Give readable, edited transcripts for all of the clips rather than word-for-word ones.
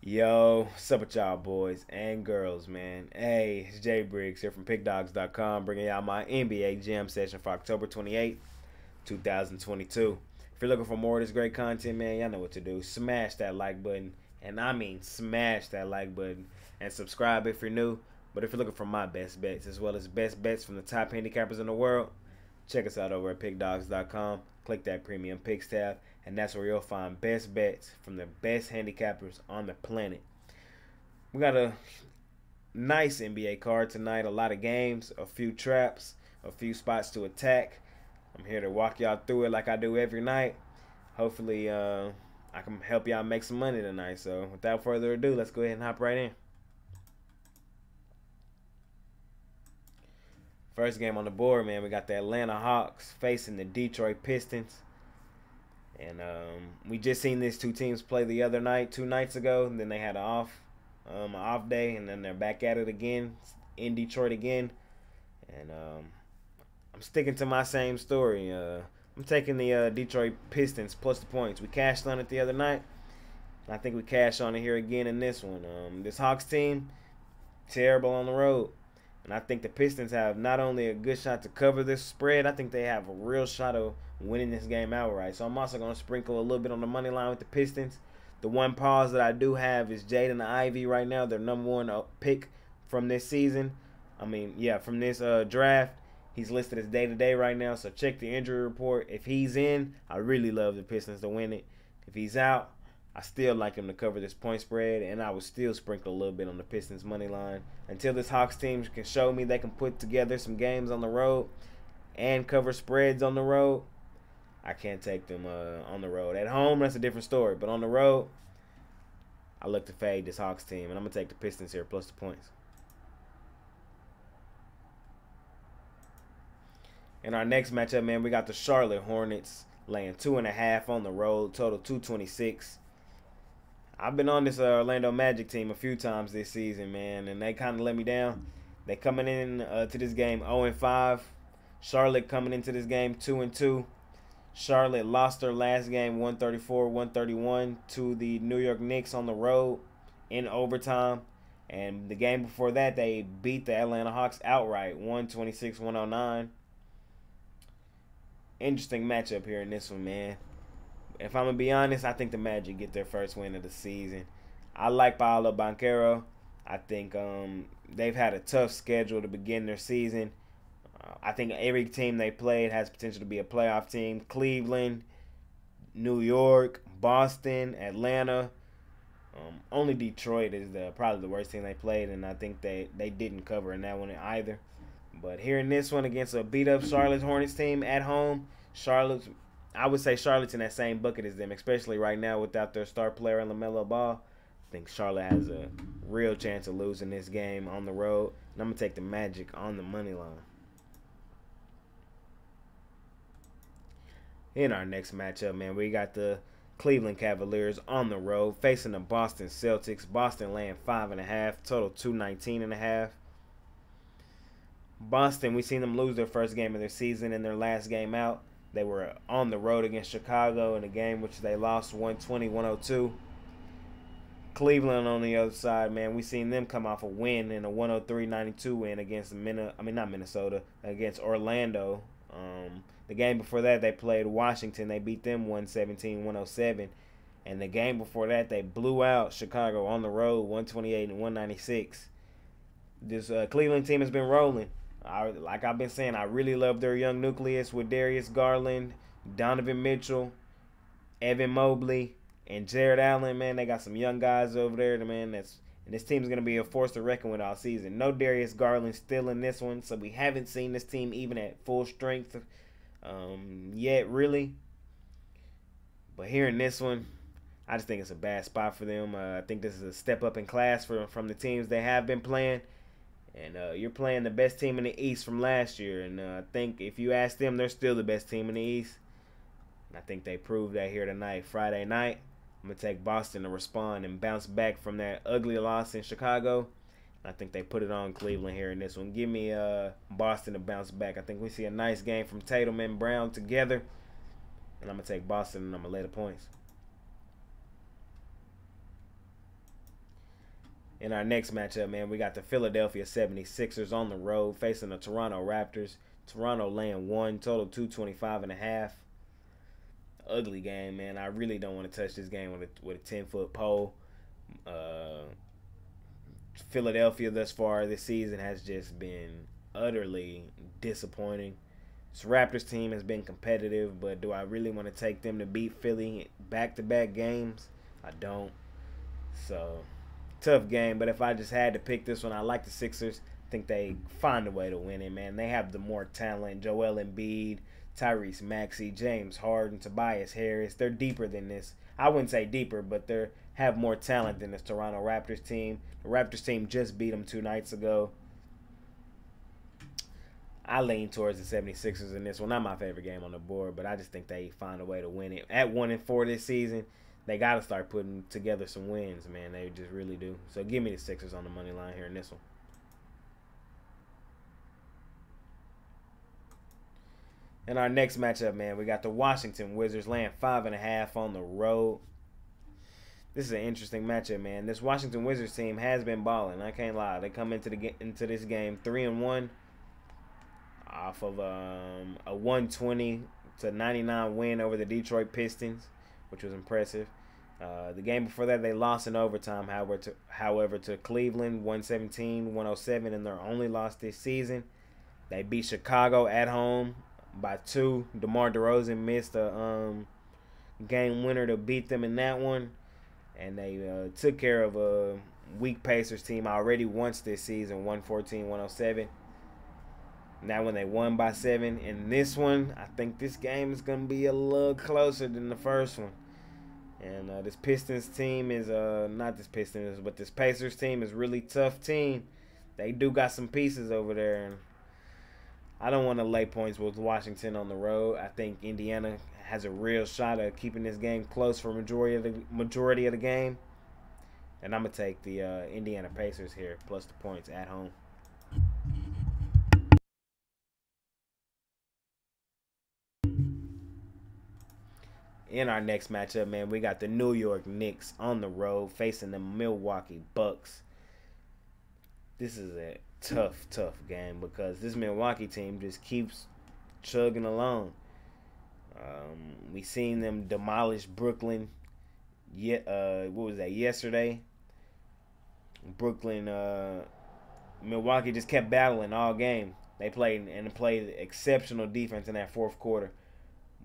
Yo, what's up with y'all boys and girls, man? Hey, it's Jay Briggs here from Pickdawgz.com, bringing y'all my NBA Jam session for October 28th, 2022. If you're looking for more of this great content, man, y'all know what to do. Smash that like button, and I mean smash that like button, and subscribe if you're new. But if you're looking for my best bets, as well as best bets from the top handicappers in the world, check us out over at Pickdawgz.com. Click that premium picks tab, and that's where you'll find best bets from the best handicappers on the planet. We got a nice NBA card tonight, a lot of games, a few traps, a few spots to attack. I'm here to walk y'all through it like I do every night. Hopefully, I can help y'all make some money tonight. So without further ado, let's go ahead and hop right in. First game on the board, man, we got the Atlanta Hawks facing the Detroit Pistons. And we just seen these two teams play the other night, 2 nights ago. And then they had an off day, and then they're back at it again in Detroit again. And I'm sticking to my same story. I'm taking the Detroit Pistons plus the points. We cashed on it the other night. I think we cashed on it here again in this one. This Hawks team, terrible on the road. And I think the Pistons have not only a good shot to cover this spread, I think they have a real shot of winning this game outright. So I'm also going to sprinkle a little bit on the money line with the Pistons. The one pause that I do have is Jaden Ivey right now, their #1 pick from this season. From this draft. He's listed as day-to-day right now, so check the injury report. If he's in, I really love the Pistons to win it. If he's out, I still like him to cover this point spread, and I would still sprinkle a little bit on the Pistons money line until this Hawks team can show me they can put together some games on the road and cover spreads on the road. I can't take them on the road. At home, that's a different story, but on the road, I look to fade this Hawks team, and I'm going to take the Pistons here plus the points. In our next matchup, man, we got the Charlotte Hornets laying 2.5 on the road, total 226. I've been on this Orlando Magic team a few times this season, man, and they kind of let me down. They coming in to this game 0-5. Charlotte coming into this game 2-2. Charlotte lost their last game 134-131 to the New York Knicks on the road in overtime. And the game before that, they beat the Atlanta Hawks outright 126-109. Interesting matchup here in this one, man. If I'm going to be honest, I think the Magic get their first win of the season. I like Paolo Banchero. I think they've had a tough schedule to begin their season. I think every team they played has potential to be a playoff team. Cleveland, New York, Boston, Atlanta. Only Detroit is probably the worst team they played, and I think they didn't cover in that one either. But here in this one against a beat-up Charlotte Hornets team at home, I would say Charlotte's in that same bucket as them, especially right now without their star player in LaMelo Ball. I think Charlotte has a real chance of losing this game on the road, and I'm going to take the Magic on the money line. In our next matchup, man, we got the Cleveland Cavaliers on the road facing the Boston Celtics. Boston laying 5.5, total 219.5. Boston, we seen them lose their first game of their season and their last game out. They were on the road against Chicago in a game which they lost 120-102. Cleveland on the other side, man, we seen them come off a win in a 103-92 win against against Orlando. The game before that, they played Washington. They beat them 117-107. And the game before that, they blew out Chicago on the road 128-196. This Cleveland team has been rolling. Like I've been saying, I really love their young nucleus with Darius Garland, Donovan Mitchell, Evan Mobley, and Jared Allen. Man, they got some young guys over there, man. And this team's going to be a force to reckon with all season. No Darius Garland still in this one, so we haven't seen this team even at full strength yet, really. But here in this one, I just think it's a bad spot for them. I think this is a step up in class from the teams they have been playing. And you're playing the best team in the East from last year. And I think if you ask them, they're still the best team in the East. And I think they proved that here tonight, Friday night. I'm going to take Boston to respond and bounce back from that ugly loss in Chicago. I think they put it on Cleveland here in this one. Give me Boston to bounce back. I think we see a nice game from Tatum and Brown together. And I'm going to take Boston, and I'm going to lay the points. In our next matchup, man, we got the Philadelphia 76ers on the road facing the Toronto Raptors. Toronto laying 1, total 225.5. Ugly game, man. I really don't want to touch this game with a 10-foot pole. Philadelphia thus far this season has just been utterly disappointing. This Raptors team has been competitive, but do I really want to take them to beat Philly back-to-back games? I don't. So, tough game, but if I just had to pick this one, I like the Sixers. I think they find a way to win it, man. They have the more talent. Joel Embiid, Tyrese Maxey, James Harden, Tobias Harris. They're deeper than this. I wouldn't say deeper, but they have more talent than this Toronto Raptors team. The Raptors team just beat them 2 nights ago. I lean towards the 76ers in this one. Not my favorite game on the board, but I just think they find a way to win it. At 1-4 this season, they got to start putting together some wins, man. They just really do. So give me the Sixers on the money line here in this one. In our next matchup, man, we got the Washington Wizards laying 5.5 on the road. This is an interesting matchup, man. This Washington Wizards team has been balling. I can't lie. They come into this game 3-1 off of a 120-99 win over the Detroit Pistons, which was impressive. The game before that, they lost in overtime, however, to Cleveland, 117-107, and their only loss this season. They beat Chicago at home by 2. DeMar DeRozan missed a game winner to beat them in that one. And they took care of a weak Pacers team already once this season, 114-107. Now when they won by 7. In this one, I think this game is going to be a little closer than the first one. And this Pistons team is, not this Pistons, but this Pacers team is a really tough team. They do got some pieces over there. And I don't want to lay points with Washington on the road. I think Indiana has a real shot at keeping this game close for majority of the game. And I'm going to take the Indiana Pacers here, plus the points at home. In our next matchup, man, we got the New York Knicks on the road facing the Milwaukee Bucks. This is a tough game because this Milwaukee team just keeps chugging along. We seen them demolish Brooklyn. What was that, yesterday? Milwaukee just kept battling all game. They played exceptional defense in that fourth quarter.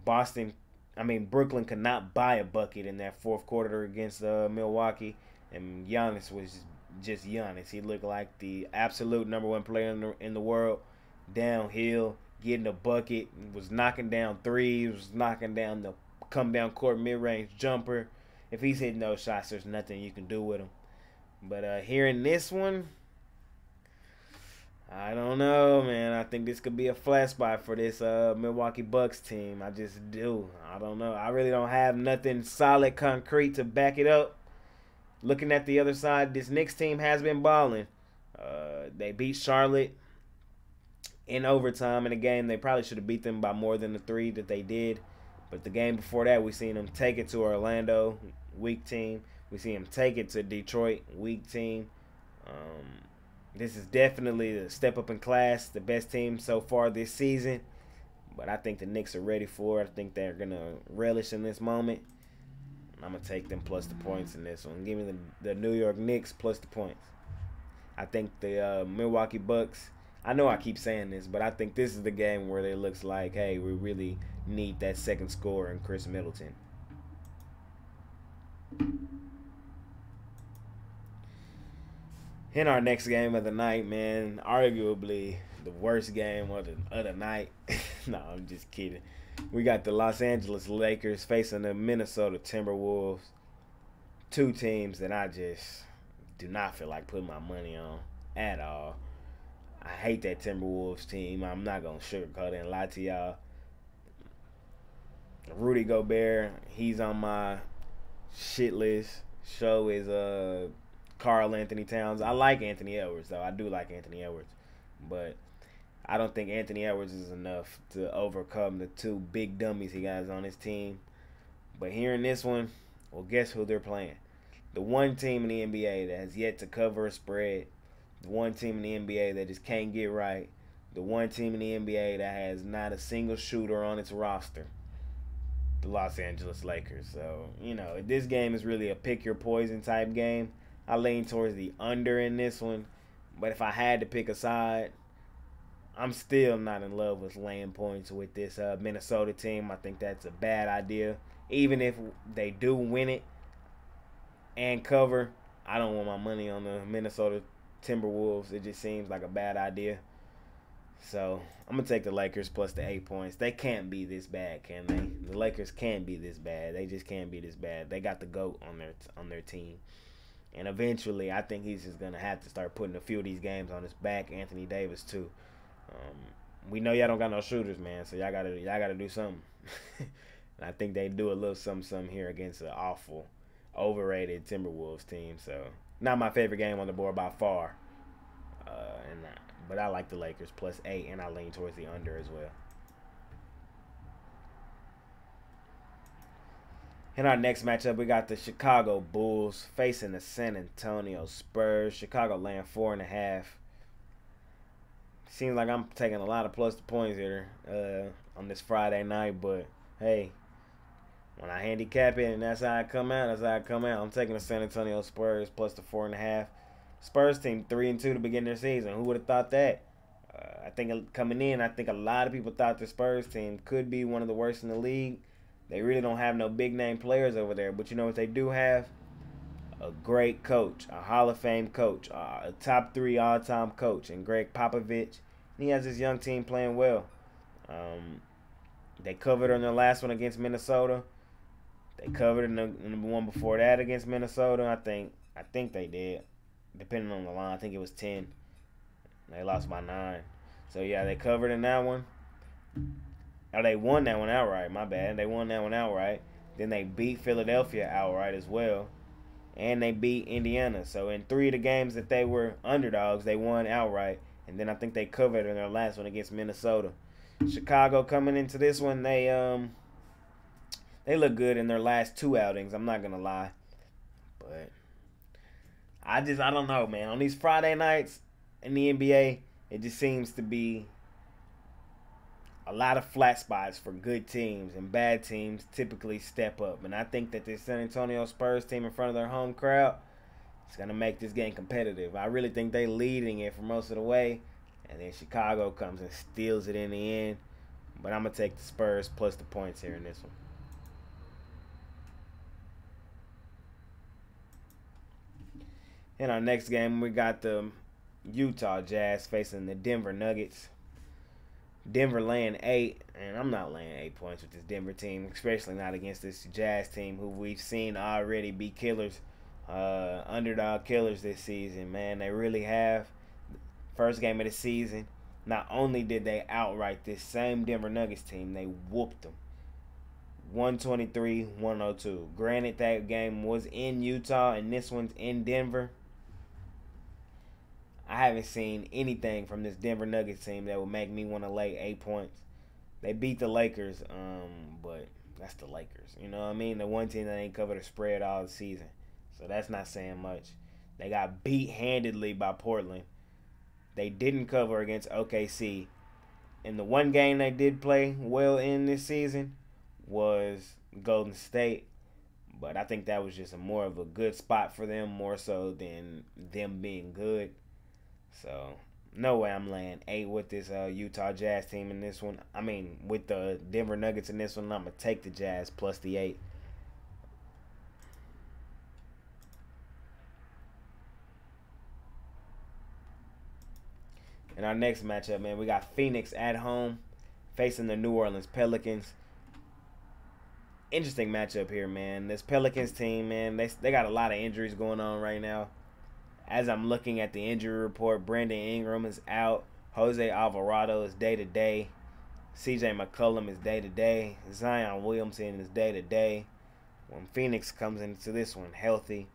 Brooklyn could not buy a bucket in that fourth quarter against Milwaukee, and Giannis was just Giannis. He looked like the absolute #1 player in the world. Downhill, getting a bucket, was knocking down threes, was knocking down the come down court mid-range jumper. If he's hitting those shots, there's nothing you can do with him. But here in this one, I don't know, man. I think this could be a flat spot for this Milwaukee Bucks team. I just do. I don't know. I really don't have nothing solid, concrete to back it up. Looking at the other side, this Knicks team has been balling. They beat Charlotte in overtime in a game. They probably should have beat them by more than the 3 that they did. But the game before that, we seen them take it to Orlando, weak team. We see them take it to Detroit, weak team. This is definitely a step up in class, the best team so far this season. But I think the Knicks are ready for it. I think they're going to relish in this moment. I'm going to take them plus the points in this one. Give me the New York Knicks plus the points. I think the Milwaukee Bucks, I know I keep saying this, but I think this is the game where it looks like, hey, we really need that second scorer in Chris Middleton. In our next game of the night, man, arguably the worst game of the night. No, I'm just kidding. We got the Los Angeles Lakers facing the Minnesota Timberwolves. 2 teams that I just do not feel like putting my money on at all. I hate that Timberwolves team. I'm not going to sugarcoat it and lie to y'all. Rudy Gobert, he's on my shit list. So is Karl Anthony Towns. I like Anthony Edwards, though. I do like Anthony Edwards. But I don't think Anthony Edwards is enough to overcome the 2 big dummies he got on his team. But here in this one, well, guess who they're playing? The one team in the NBA that has yet to cover a spread. The one team in the NBA that just can't get right. The one team in the NBA that has not a single shooter on its roster. The Los Angeles Lakers. So, this game is really a pick your poison type game. I lean towards the under in this one. But if I had to pick a side, I'm still not in love with laying points with this Minnesota team. I think that's a bad idea. Even if they do win it and cover, I don't want my money on the Minnesota Timberwolves. It just seems like a bad idea. So I'm going to take the Lakers plus the 8 points. They can't be this bad, can they? The Lakers can't be this bad. They just can't be this bad. They got the GOAT on their team. And eventually, I think he's just going to have to start putting a few of these games on his back. Anthony Davis, too. We know y'all don't got no shooters, man, so y'all gotta do something. And I think they do a little something here against an awful, overrated Timberwolves team. So, not my favorite game on the board by far. But I like the Lakers plus 8, and I lean towards the under as well. In our next matchup, we got the Chicago Bulls facing the San Antonio Spurs. Chicago laying 4.5. Seems like I'm taking a lot of plus the points here on this Friday night, but hey, when I handicap it and that's how I come out, I'm taking the San Antonio Spurs plus the 4.5. Spurs team 3-2 to begin their season. Who would have thought that? I think coming in, I think a lot of people thought the Spurs team could be one of the worst in the league. They really don't have no big name players over there, but you know what they do have? A great coach, a Hall of Fame coach, a top 3 all-time coach, and Greg Popovich. He has his young team playing well. They covered on their last one against Minnesota. They covered in the one before that against Minnesota. I think they did. Depending on the line, I think it was 10. They lost by 9. So yeah, they covered in that one. Oh, they won that one outright. My bad. They won that one outright. Then they beat Philadelphia outright as well. And they beat Indiana. So in 3 of the games that they were underdogs, they won outright. And then I think they covered in their last one against Minnesota. Chicago coming into this one, they look good in their last 2 outings. I'm not gonna lie, but I don't know, man. On these Friday nights in the NBA, it just seems to be a lot of flat spots for good teams, and bad teams typically step up. And I think that this San Antonio Spurs team in front of their home crowd, it's going to make this game competitive. I really think they leading it for most of the way. And then Chicago comes and steals it in the end. But I'm going to take the Spurs plus the points here in this one. In our next game, we got the Utah Jazz facing the Denver Nuggets. Denver laying 8, and I'm not laying 8 points with this Denver team, especially not against this Jazz team who we've seen already be killers. Underdog killers this season, man. They really have. First game of the season, not only did they outright this same Denver Nuggets team, they whooped them 123-102. Granted, that game was in Utah and this one's in Denver. I haven't seen anything from this Denver Nuggets team that would make me want to lay 8 points. They beat the Lakers, but that's the Lakers. You know what I mean? The one team that ain't covered a spread all the season. So that's not saying much. They got beat handedly by Portland. They didn't cover against OKC. And the one game they did play well in this season was Golden State. But I think that was just more of a good spot for them, more so than them being good. So, no way I'm laying 8 with this Utah Jazz team in this one. I mean, with the Denver Nuggets in this one, I'm going to take the Jazz plus the 8. In our next matchup, man, we got Phoenix at home facing the New Orleans Pelicans. Interesting matchup here, man. This Pelicans team, man, they got a lot of injuries going on right now. As I'm looking at the injury report, Brandon Ingram is out. Jose Alvarado is day-to-day. CJ McCollum is day-to-day. Zion Williamson is day-to-day. When Phoenix comes into this one healthy.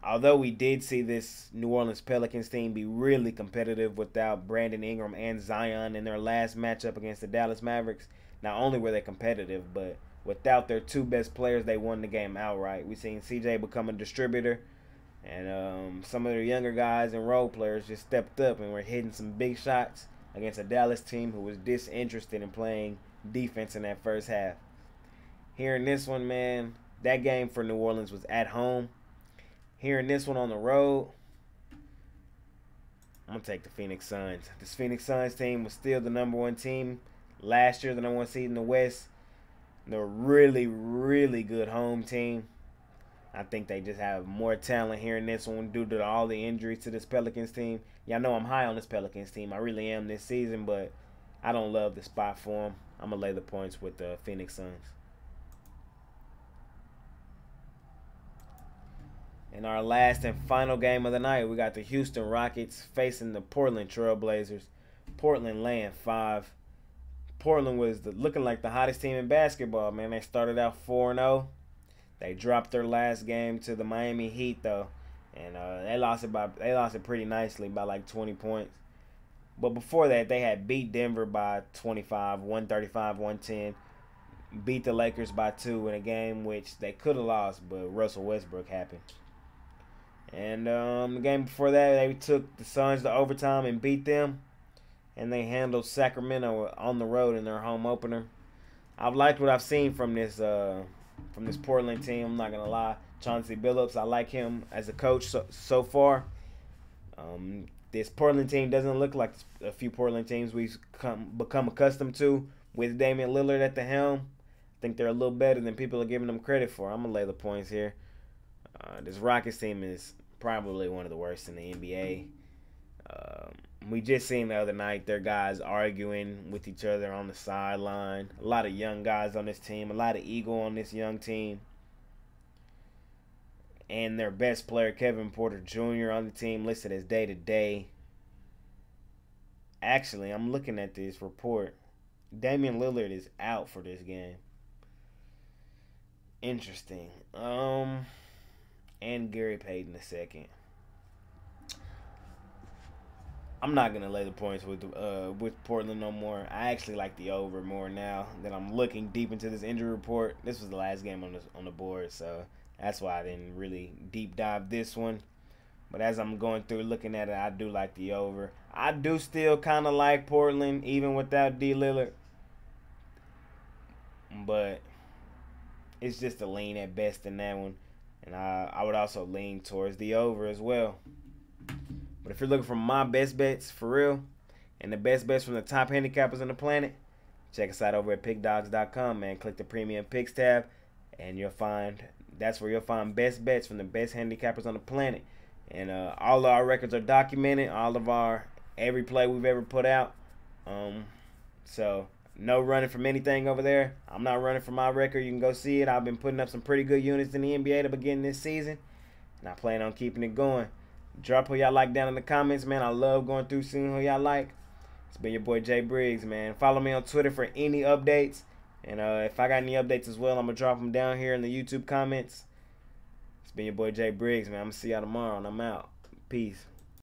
Although we did see this New Orleans Pelicans team be really competitive without Brandon Ingram and Zion in their last matchup against the Dallas Mavericks, not only were they competitive, but without their 2 best players, they won the game outright. We've seen CJ become a distributor. And some of the younger guys and role players just stepped up and were hitting some big shots against a Dallas team who was disinterested in playing defense in that first half. Here in this one, man, that game for New Orleans was at home. Here in this one on the road, I'm going to take the Phoenix Suns. This Phoenix Suns team was still the #1 team last year, the #1 seed in the West. They're a really, really good home team. I think they just have more talent here in this one due to all the injuries to this Pelicans team. Y'all know I'm high on this Pelicans team. I really am this season, but I don't love the spot for them. I'm going to lay the points with the Phoenix Suns. In our last and final game of the night, we got the Houston Rockets facing the Portland Trailblazers. Portland laying 5. Portland was looking like the hottest team in basketball, man. They started out 4-0. They dropped their last game to the Miami Heat, though, and they lost it pretty nicely by like 20 points. But before that, they had beat Denver by 25, 135-110. Beat the Lakers by 2 in a game which they could have lost, but Russell Westbrook happened. And the game before that, they took the Suns to overtime and beat them. And they handled Sacramento on the road in their home opener. I've liked what I've seen from this Portland team. I'm not gonna lie. Chauncey Billups, I like him as a coach so far. This Portland team doesn't look like a few Portland teams we've become accustomed to with Damian Lillard at the helm. I think they're a little better than people are giving them credit for. I'm gonna lay the points here. This Rockets team is probably one of the worst in the NBA. We just seen the other night their guys arguing with each other on the sideline. A lot of young guys on this team. A lot of ego on this young team. And their best player, Kevin Porter Jr. on the team, listed as day-to-day. Actually, I'm looking at this report. Damian Lillard is out for this game. Interesting. And Gary Payton II. I'm not gonna lay the points with Portland no more. I actually like the over more now that I'm looking deep into this injury report. This was the last game on the board, so that's why I didn't really deep dive this one. But as I'm going through looking at it, I do like the over. I do still kind of like Portland even without D Lillard, but it's just a lean at best in that one, and I would also lean towards the over as well. But if you're looking for my best bets for real, and the best bets from the top handicappers on the planet, check us out over at Pickdawgz.com, man. Click the Premium Picks tab, and that's where you'll find best bets from the best handicappers on the planet. And all of our records are documented, every play we've ever put out. So no running from anything over there. I'm not running from my record. You can go see it. I've been putting up some pretty good units in the NBA to begin this season, and I plan on keeping it going. Drop who y'all like down in the comments, man. I love going through seeing who y'all like. It's been your boy Jay Briggs, man. Follow me on Twitter for any updates. And if I got any updates as well, I'm going to drop them down here in the YouTube comments. It's been your boy Jay Briggs, man. I'm going to see y'all tomorrow, and I'm out. Peace.